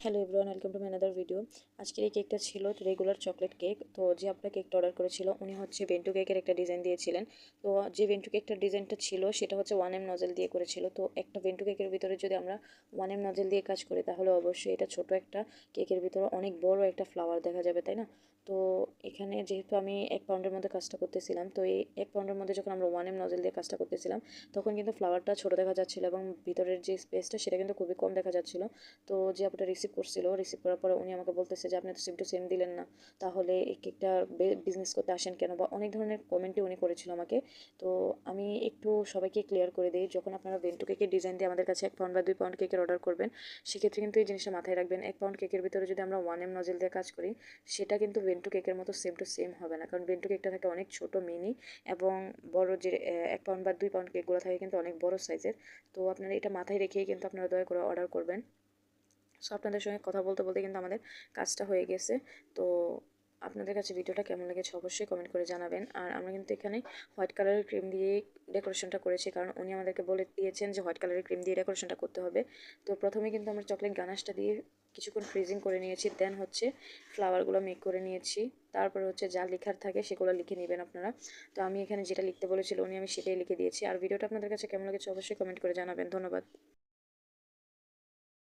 Hello everyone, welcome to my another video. আজকের এই কেকটা ছিল রেগুলার চকলেট কেক। তো যে আপনার কেকটা অর্ডার করেছিল উনি হচ্ছে বেন্টু কেকের একটা ডিজাইন দিয়েছিলেন। তো যে বেন্টু কেকটার ডিজাইনটা ছিল সেটা হচ্ছে 1M নজেল দিয়ে করেছিল। তো একটা বেন্টু কেকের ভিতরে যদি আমরা 1M নজেল দিয়ে কাজ করি তাহলে অবশ্যই এটা ছোট একটা কেকের ভিতরে অনেক বড় একটা ফ্লাওয়ার দেখা যাবে, তাই না? তো এখানে যেহেতু আমি 1 পাউন্ডের মধ্যে কাজটা করতেছিলাম, তো এই 1 পাউন্ডের মধ্যে যখন আমরা 1M নজেল দিয়ে কাজটা করতেছিলাম তখন কিন্তু ফ্লাওয়ারটা ছোট দেখা যাচ্ছিলো এবং ভিতরের যে স্পেসটা সেটা কিন্তু খুবই কম দেখা যাচ্ছিলো। তো যে আপুটা রিসিভ করছিল, রিসিভ করার পরে উনি আমাকে বলতেছে যে আপনি তো সেম টু সেম দিলেন না, তাহলে এই কেকটা বিজনেস করতে আসেন কেন, বা অনেক ধরনের কমেন্টই উনি করেছিল আমাকে। তো আমি একটু সবাইকে ক্লিয়ার করে দিই, যখন আপনারা বেন্টু কেকের ডিজাইন দিয়ে আমাদের কাছে 1 পাউন্ড বা 2 পাউন্ড কেকের অর্ডার করবেন, সেক্ষেত্রে কিন্তু এই জিনিসটা মাথায় রাখবেন, 1 পাউন্ড কেকের ভিতরে যদি আমরা 1M নজেল দিয়ে কাজ করি সেটা কিন্তু বেন্টু কেকের মতো সেম টু সেম হবে না, কারণ বেন্টু কেকটা থাকে অনেক ছোট মিনি, এবং বড় যে 1 পাউন্ড বা 2 পাউন্ড কেকগুলো থাকে কিন্তু অনেক বড় সাইজের। তো আপনারা এটা মাথায় রেখেই কিন্তু আপনারা দয়া করে অর্ডার করবেন। সো আপনাদের সঙ্গে কথা বলতে বলতে কিন্তু আমাদের কাজটা হয়ে গেছে। তো আপনাদের কাছে ভিডিওটা কেমন লেগেছে অবশ্যই কমেন্ট করে জানাবেন। আর আমরা কিন্তু এখানে হোয়াইট কালারের ক্রিম দিয়ে ডেকোরেশনটা করেছি, কারণ উনি আমাদেরকে বলে দিয়েছেন যে হোয়াইট কালারের ক্রিম দিয়ে ডেকোরেশনটা করতে হবে। তো প্রথমে কিন্তু আমরা চকলেট গানাশটা দিয়ে কিছুক্ষণ ফ্রিজিং করে নিয়েছি, দেন হচ্ছে ফ্লাওয়ারগুলো মেক করে নিয়েছি। তারপরে হচ্ছে যা লেখার থাকে সেগুলো লিখে নেবেন আপনারা। তো আমি এখানে যেটা লিখতে বলেছিল উনি, আমি সেটাই লিখে দিয়েছি। আর ভিডিওটা আপনাদের কাছে কেমন লেগেছে অবশ্যই কমেন্ট করে জানাবেন। ধন্যবাদ।